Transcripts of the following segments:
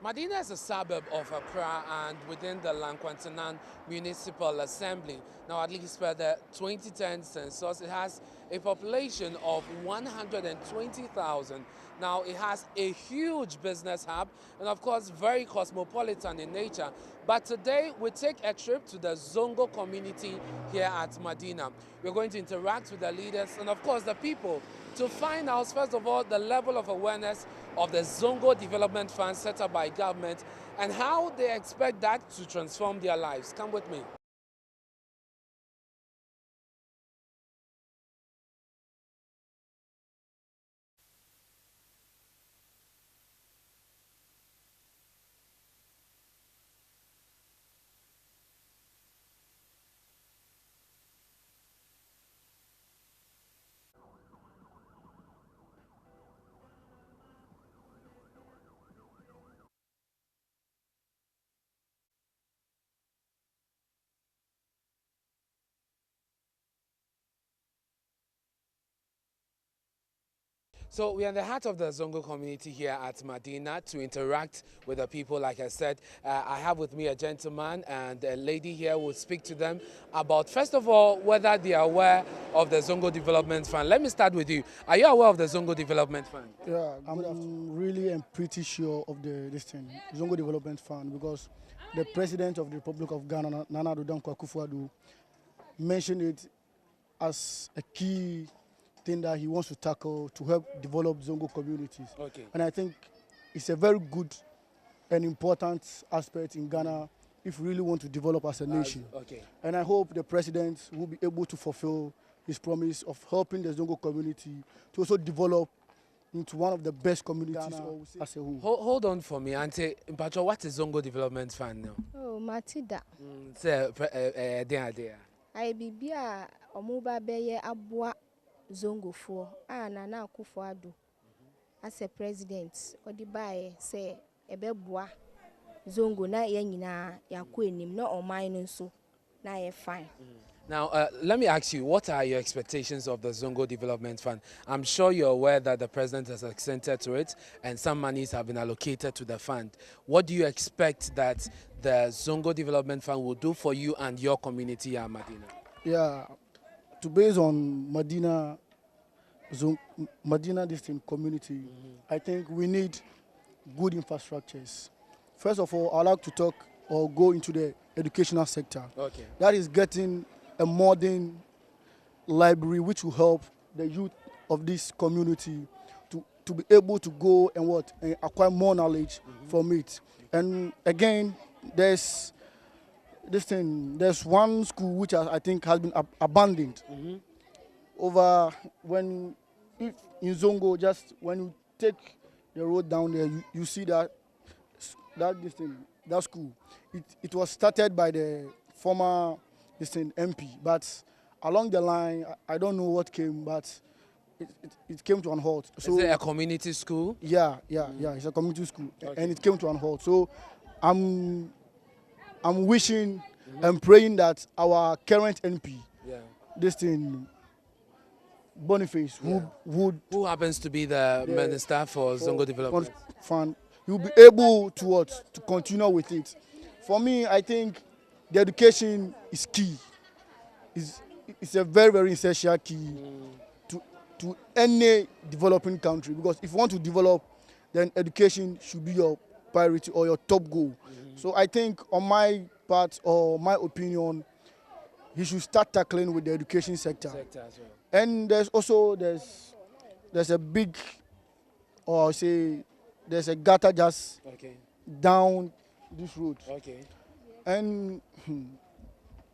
Madina is a suburb of Accra and within the Lankwantanan Municipal Assembly. Now, at least per the 2010 census, it has a population of 120,000. Now, it has a huge business hub and, of course, very cosmopolitan in nature. But today, we take a trip to the Zongo community here at Madina. We're going to interact with the leaders and, of course, the people to find out, first of all, the level of awareness of the Zongo Development Fund set up by government and how they expect that to transform their lives. Come with me. So we are in the heart of the Zongo community here at Madina to interact with the people. Like I said, I have with me a gentleman and a lady here will speak to them about, first of all, whether they are aware of the Zongo Development Fund. Let me start with you. Are you aware of the Zongo Development Fund? Yeah, I'm really am pretty sure of this thing, Zongo Development Fund, because the President of the Republic of Ghana, Nana Addo Dankwa Akufo-Addo, mentioned it as a key thing that he wants to tackle to help develop Zongo communities. Okay. And I think it's a very good and important aspect in Ghana if we really want to develop as a nation. Okay. And I hope the President will be able to fulfill his promise of helping the Zongo community to also develop into one of the best communities as a whole. Hold on for me, Auntie. Mpacho, what is Zongo Development Fund now? Oh, Matida. There. I be a omuba beye abwa Zongo for Nana Akufo-Addo as a president or the buy say ebeboa Zongo na ye nyina yakɔ enim na ɔman nso na ye fine. Now, let me ask you, what are your expectations of the Zongo Development Fund? I'm sure you're aware that the president has accented to it and some monies have been allocated to the fund. What do you expect that the Zongo Development Fund will do for you and your community at Madina? Yeah, to base on Madina distinct community, I think we need good infrastructures. First of all, I'd like to talk or go into the educational sector. Okay. That is getting a modern library which will help the youth of this community to be able to go and acquire more knowledge from it. And again, there's one school which I think has been abandoned over in Zongo. Just when you take the road down there, you see that school. It was started by the former MP, but along the line, I don't know what came, but it came to an halt. So is it a community school? Yeah, it's a community school, and it came to an halt. So I'm wishing and praying that our current MP, Boniface, who happens to be the minister for Zongo Development Fund, he will be able to continue with it. For me, I think the education is key. It's a very, very essential key to any developing country, because if you want to develop, then education should be your priority or your top goal. So I think on my part or my opinion, he should start tackling with the education sector. as well. And there's a big, or say, there's a gutter just down this road. Okay. And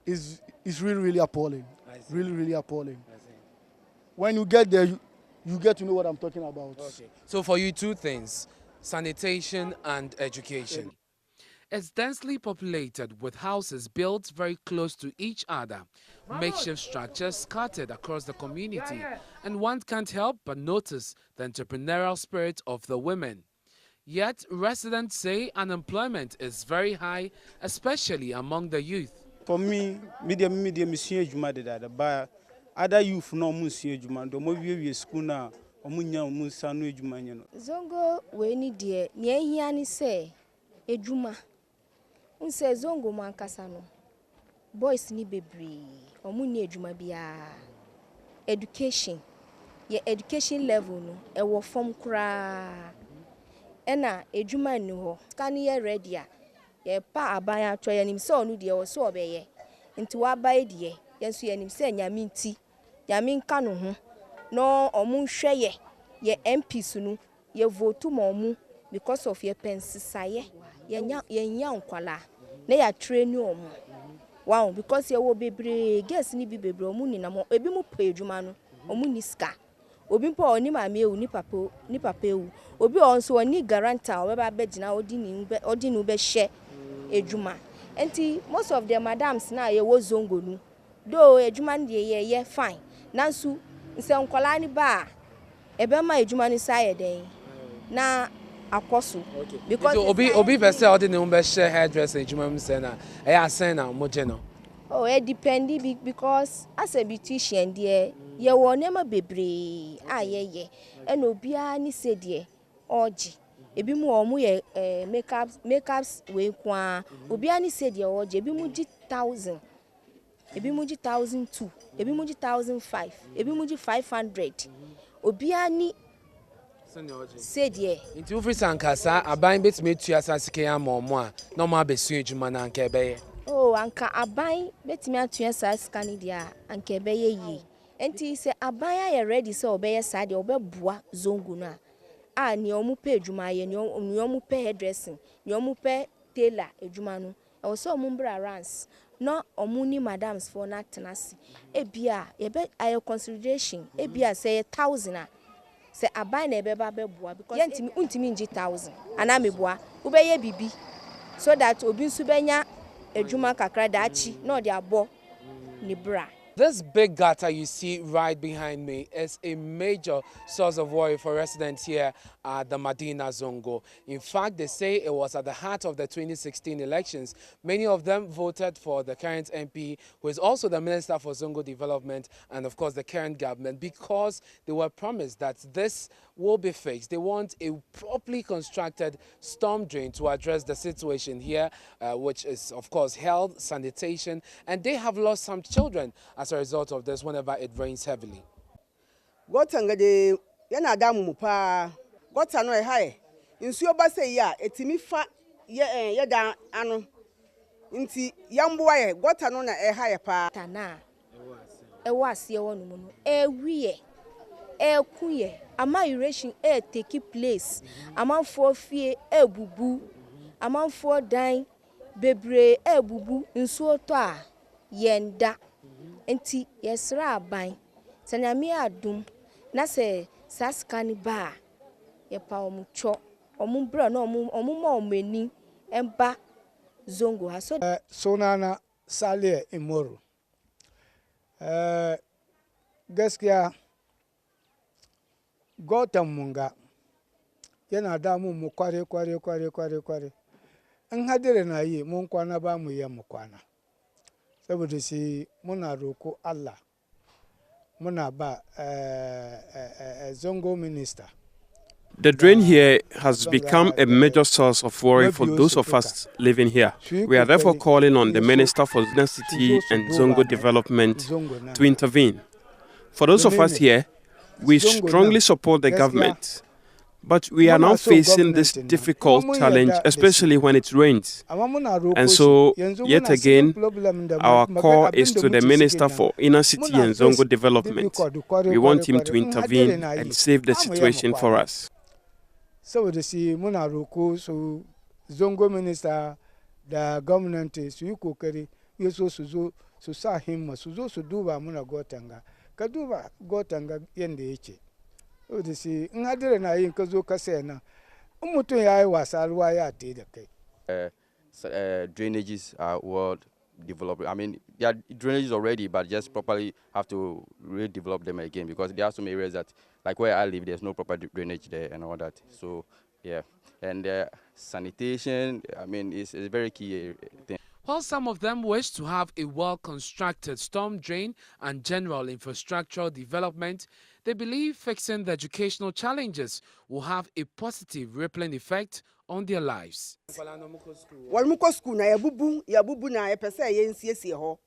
it's really, really appalling. Really, really appalling. When you get there, you get to know what I'm talking about. Okay. So for you, two things, sanitation and education. It's densely populated with houses built very close to each other, makeshift structures scattered across the community, and one can't help but notice the entrepreneurial spirit of the women. Yet, residents say unemployment is very high, especially among the youth. For me, medium juma de that, but other youth no musia juma, do we school now, or munya musanu juma. Zongo we ni die, nye hiani say, Ejuma. Unse zongo mankasa no. Boys ni bebre. Omu ni ejuma biya. Education. Ye education level no. Ewo form kra. Ena ejuma ni ho. Skani ye ready ya. Ye pa abaya atwa ya nim se onu de wo so obeye. Nti wa abaye de. Yenso ye nim se nyame nti. Nyame nka no ho. No omu hwe ye MPs no. Ye vote mo mu because of your pensisaye. Ye nya nkwala. Na ya train omu. Wow, because ye wo bebre, guess ni bi bebre omu ni na mo ebi mu pa ejuma no. Omu ni ska. Obi mpo oni maame ewu ni papa ewu. Obi onso oni guarantor obeba begina odi ni be hye ejuma. Enti most of the madams na ye wo zongo nu. Do ejuma ndi ye fine. Nansu nse nkwala ni ba ebe ma ejuma ni sa ye den. Na akoso because so obi person odi ni be hye hairdresser ejuma mu se na e ya sen na mo je no. Oh, it depends because as a beautician dear, ye wo nema bebre ye and obia ni se dear oji ebi mu omu ye makeups we kwa obia ni se dear oji ebi mu ji 1000 ebi mu ji 1002 ebi mu ji 1005 ebi mu ji 500 obia ni se dear Nti ufri sankasa aban betime tu asasike ya momo a no ma besu ejuma na nka ebeye. Oh, anka aban betimi atuen sa skani dia anka ebeye yi. Enti se aban ya ready se obeye sa dia obeboa zongo no a ni omu pe ejuma ye ni omu pe hairdressing ni omu pe tailor ejuma no. E wo se omu mbra rans no omu ni madams for na tenase. Ebia ye be ayo consideration ebia say 1000 a se aban na ebeba beboa because yentimi untimi nji 1000 ana meboa ubeye bibi so that obi nsu benya ejuma kakra dachi no de abo ni bra. This big gutter you see right behind me is a major source of worry for residents here at the Madina Zongo. In fact, they say it was at the heart of the 2016 elections. Many of them voted for the current MP, who is also the Minister for Zongo Development and, of course, the current government, because they were promised that this will be fixed. They want a properly constructed storm drain to address the situation here, which is, of course, health, sanitation, and they have lost some children as a result of this whenever it rains heavily. Gotanga de yana damu mu pa gota no e hae nsuo ba se ya etimi fa ye da ano nti yamboa ye gota no na e hae pa Tana e wase e wonu no e wiye e kuye ama irrigation e take place amanfo fie e bubu amanfo dan bebre e bubu nsuo to a yenda enti yesra aban sanyame adum na se saskani ba ye pa omucho omumbra no omuma omeni emba zongo ha so Sunana Saleh Imoru. Gaskiya gotan munga yana damu mu kware. In hadire na yi mun kwana ba mu yi mu kwana. Saboda shi muna roko Allah. Muna ba Zongo minister. The drain here has become a major source of worry for those of us living here. We are therefore calling on the Minister for City and Zongo Development to intervene. For those of us here, we strongly support the government, but we are now facing this difficult challenge, especially when it rains. And so, yet again, our call is to the Minister for Inner City and Zongo Development. We want him to intervene and save the situation for us. So the see muna roko so Zongo minister the government is you kokari you so sa him so duba muna gotanga kaduba gotanga yende eche. So the see ngadire na yin kazo kase na umutun yayi wasa ruwa ya te da kai. Drainages are well developed. I mean, there are drainages already, but just properly have to redevelop them again because there are some areas that, like where I live, there's no proper drainage there and all that. So, yeah. And sanitation, I mean, is a very key thing. While some of them wish to have a well-constructed storm drain and general infrastructural development, They believe fixing the educational challenges will have a positive rippling effect on their lives. Walmuko school na yabubu na yepese ye nsiesie ho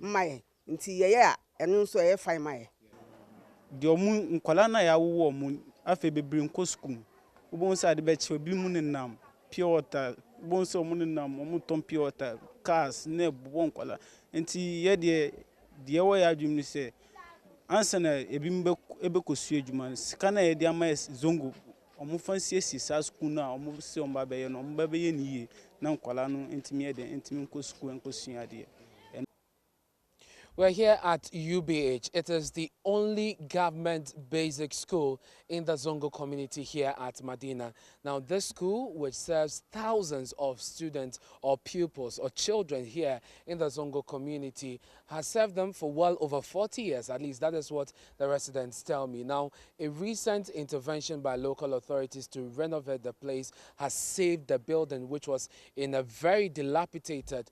mmaye nti ye a eno nso ye fine maye de omu nkwala na ya wo omu afa bebre nko school ubon sa de be che obi mu nenam pure water ubon sa omu nenam omu ton pure water cars na bon nkwala nti ye de wo ya adwum ni se ansa na ebi mbe ebe kosu adwuma sika na ye de ama zongo omu fansiesie sa school na omu se omu ba ye no omu ba ye ni na nkwala no ntimi ye de ntimi nko school nko sua de. We're here at UBH. It is the only government basic school in the Zongo community here at Madina. Now, this school, which serves thousands of students or pupils or children here in the Zongo community, has served them for well over 40 years. At least that is what the residents tell me. Now, a recent intervention by local authorities to renovate the place has saved the building, which was in a very dilapidated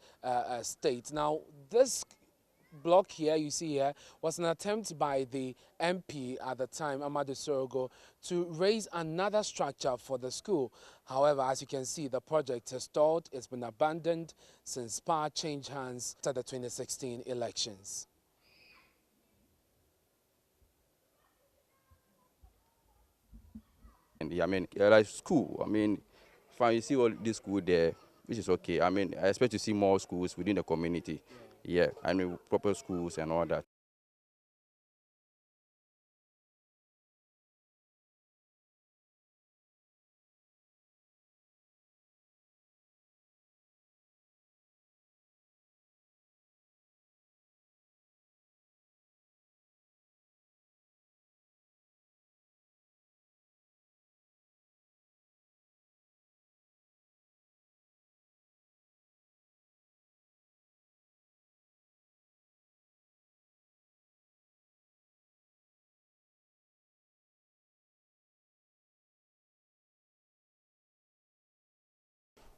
state. Now, this block here, you see here, was an attempt by the MP at the time, Zongo, to raise another structure for the school. However, as you can see, the project has stalled. It's been abandoned since power changed hands after the 2016 elections. And I mean, like school, I mean, fine, you see all this school there, which is okay. I mean, I expect to see more schools within the community. Yeah, I mean, proper schools and all that.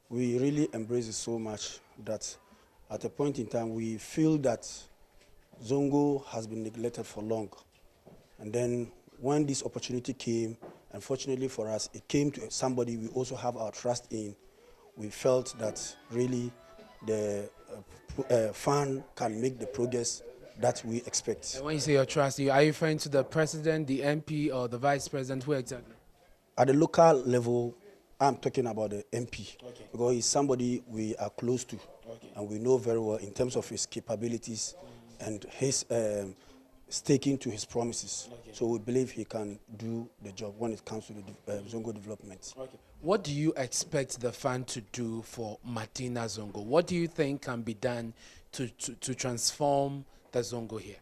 We really embrace it so much that at a point in time we feel that Zongo has been neglected for long. And then when this opportunity came, unfortunately for us, it came to somebody we also have our trust in. We felt that really the fund can make the progress that we expect. And when you say your trust, are you referring to the president, the MP, or the vice president? Who exactly? At the local level, I'm talking about the MP, because he's somebody we are close to, and we know very well in terms of his capabilities and his sticking to his promises. So we believe he can do the job when it comes to the Zongo development. What do you expect the fund to do for Madina Zongo? What do you think can be done to transform the Zongo here?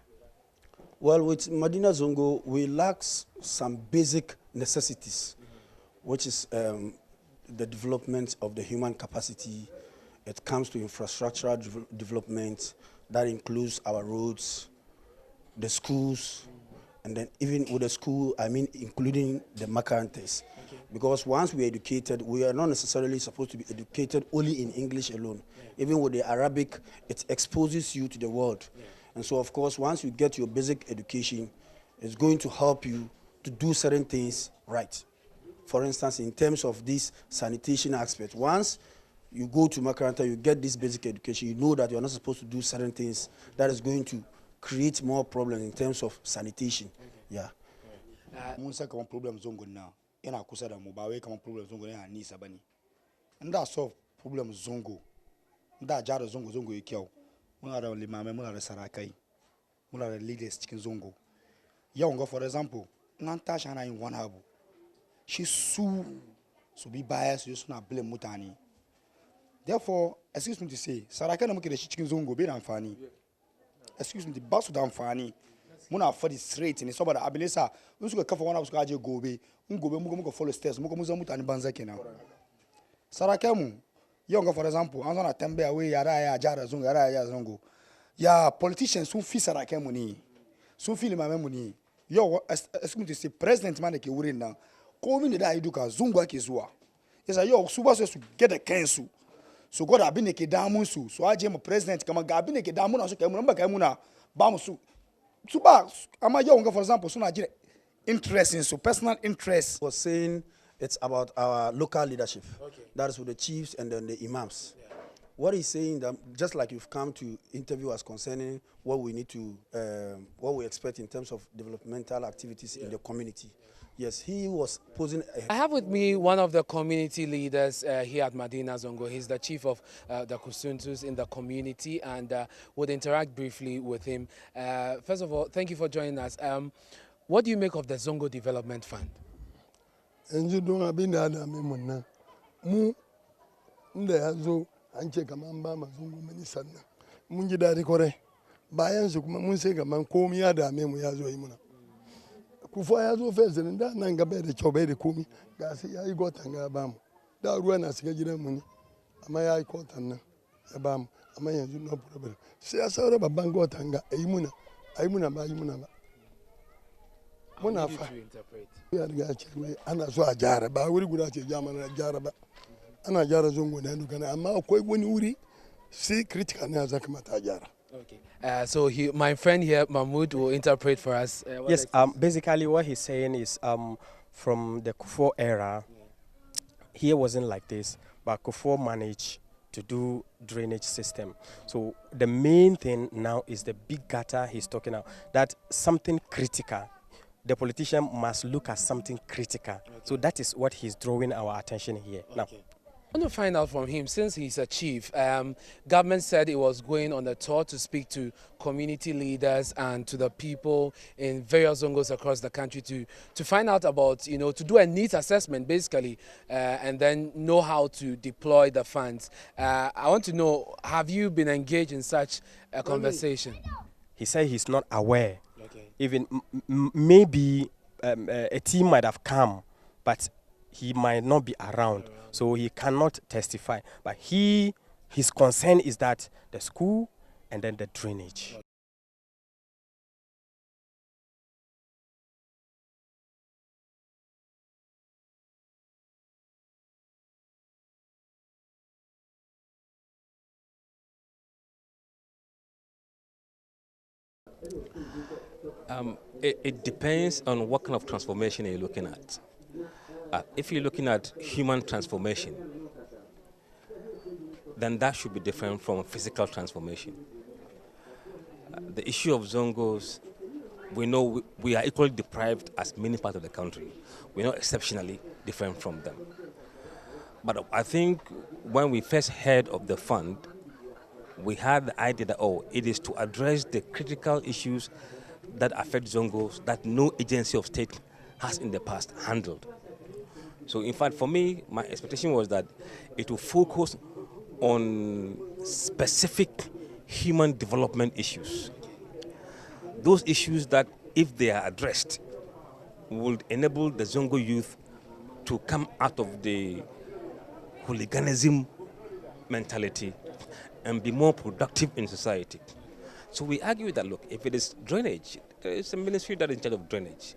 Well, with Madina Zongo, we lack some basic necessities, which is the development of the human capacity. It comes to infrastructural development that includes our roads, the schools, and then even with the school, I mean including the makarantes. Because once we are educated, we are not necessarily supposed to be educated only in English alone. Even with the Arabic, it exposes you to the world. And so, of course, once you get your basic education, it's going to help you to do certain things right. For instance, in terms of this sanitation aspect, once you go to Makaranta, you get this basic education, you know that you're not supposed to do certain things that is going to create more problems in terms of sanitation. Yeah. Munsa kama problem zongo na ina kusa da mu ba wai kama problem zongo na nisa bane. Nda solve problem zongo. Nda jara zongo yake kyau. Muna da limamai, muna da sarakai, muna da leaders cikin zongo. Yau ga for example, nan tashi ana yin wani abu. Shi su be biased, su suna blame mutane. Therefore, excuse me to say, sarakai da muke da shi cikin zongo bai da amfani. Excuse me, ba su da amfani. Muna fadi straight ne saboda abin yasa in suka kafa wani abu suka aje gobe, in gobe muka follow steps, muka mun zama mutane banza kenan. Sarakai mu yau ga for example, an zana tambaya wai yara ya jara zongo, yara ya zongo. Ya politicians sun fi sarakai mu ne. Sun fi limamai mu ne. Yau excuse me to say president man da ke wurin nan komi da yi duka zongo ake zuwa. Yasa yau su ba su get da kansu. So God abin da ke damun su, so aje mu president kamar ga abin da ke damun su kai mu ba kai muna ba mu su ba amma yau ga for example suna jira interest in so personal interest. Was saying it's about our local leadership. Okay. That is with the chiefs and then the imams. Yeah. What he's saying that just like you've come to interview us concerning what we need to, what we expect in terms of developmental activities in the community. Yes, he was posing. I have with me one of the community leaders here at Madina Zongo. He's the chief of the Kusuntus in the community, and would interact briefly with him. First of all, thank you for joining us. What do you make of the Zongo Development Fund? Anche kamamba mazungu menisana munji dari kore bayan su kuma mun sai gaman komi ya dame mu ya zo yi muna kufa ya zo fesa da nan gaba da cobe da komi ga sai yayi gotan ga ba mu da ruwa na shiga gidan mu ne amma yayi kotan nan ya ba mu amma yanzu no problem sai ya saura babban gotan ga ayi muna ba yi muna ba muna fa ya riga ce ana so a jara ba wuri guda ce jama'a jara ba ana jara zongo na dukana amma akwai wani wuri sai critical ne za kamata jara. Okay. So my friend here, Mahmoud, will interpret for us. Yes, basically what he's saying is from the Kufuor era, here wasn't like this, but Kufuor managed to do drainage system. So the main thing now is the big gutter he's talking about, that something critical. The politician must look at something critical. Okay. So that is what he's drawing our attention here. Okay. Now, I want to find out from him, since he's a chief, government said it was going on a tour to speak to community leaders and to the people in various zongos across the country to find out about, to do a needs assessment basically, and then know how to deploy the funds. I want to know, have you been engaged in such a conversation? He said he's not aware. Okay. Even maybe a team might have come, but he might not be around. So he cannot testify. But his concern is that the school and then the drainage. It depends on what kind of transformation you're looking at. If you're looking at human transformation, then that should be different from physical transformation. The issue of Zongos, we know we are equally deprived as many parts of the country. We're not exceptionally different from them. But I think when we first heard of the fund, we had the idea that, it is to address the critical issues that affect Zongos that no agency of state has in the past handled. So in fact, for me, my expectation was that it will focus on specific human development issues. Those issues that, if they are addressed, would enable the Zongo youth to come out of the hooliganism mentality and be more productive in society. So we argue that, look, if it is drainage, there is a ministry that is in charge of drainage.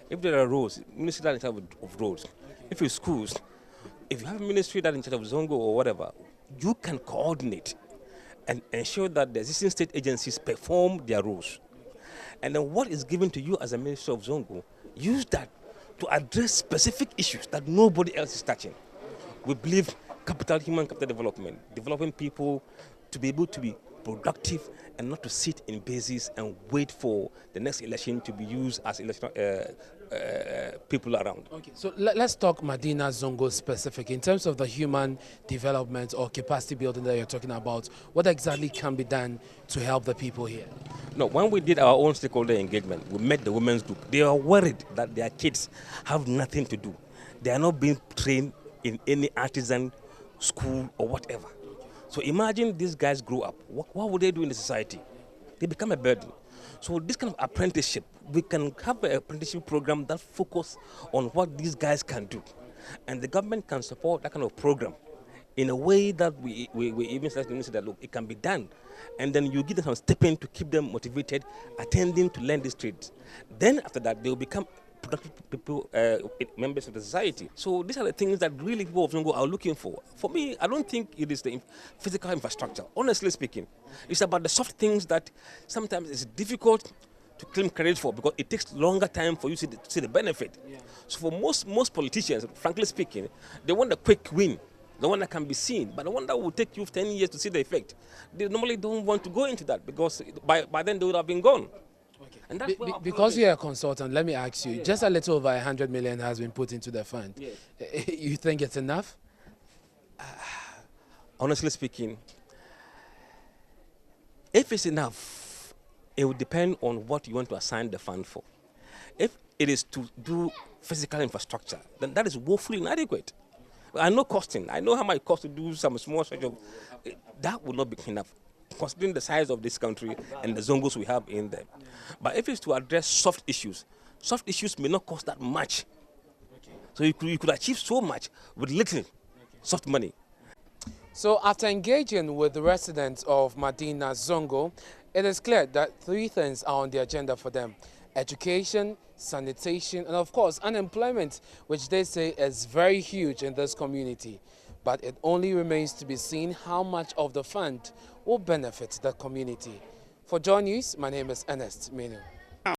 If there are roads, ministry that is in charge of roads. If it's schools, if you have a ministry that is in charge of Zongo or whatever, you can coordinate and ensure that the existing state agencies perform their roles. And then what is given to you as a minister of Zongo, use that to address specific issues that nobody else is touching. We believe human capital development, developing people to be able to be productive and not to sit in bases and wait for the next election to be used as election people around. Okay, so let's talk Madina Zongo specific. In terms of the human development or capacity building that you're talking about, what exactly can be done to help the people here? No, when we did our own stakeholder engagement, we met the women's group. They are worried that their kids have nothing to do. They are not being trained in any artisan school or whatever. So imagine these guys grow up. What would they do in the society? They become a burden. So this kind of apprenticeship, we can have an apprenticeship program that focus on what these guys can do. And the government can support that kind of program in a way that we even say that, look, it can be done. And then you give them some stipend to keep them motivated, attending to learn these trades. Then after that, they will become productive people, members of the society. So these are the things that really people of Zongo are looking for. For me, I don't think it is the physical infrastructure. Honestly speaking, it's about the soft things that sometimes it's difficult to claim credit for because it takes longer time for you to see the benefit. Yeah. So for most politicians, frankly speaking, they want a quick win, the one that can be seen, but the one that will take you 10 years to see the effect. They normally don't want to go into that because by then they would have been gone. Okay. And that's because you're a consultant, let me ask you, just a little over 100 million has been put into the fund. Yes. You think it's enough? Honestly speaking, if it's enough, it will depend on what you want to assign the fund for. If it is to do physical infrastructure, then that is woefully inadequate. I know costing. I know how much it costs to do some small sort of. That would not be enough, considering the size of this country and the Zongos we have in there. But if it's to address soft issues may not cost that much. So you could achieve so much with little soft money. So after engaging with the residents of Madina Zongo, it is clear that 3 things are on the agenda for them: education, sanitation, and of course unemployment, which they say is very huge in this community. But it only remains to be seen how much of the fund will benefit the community. For Joy News, my name is ERNEST Manu.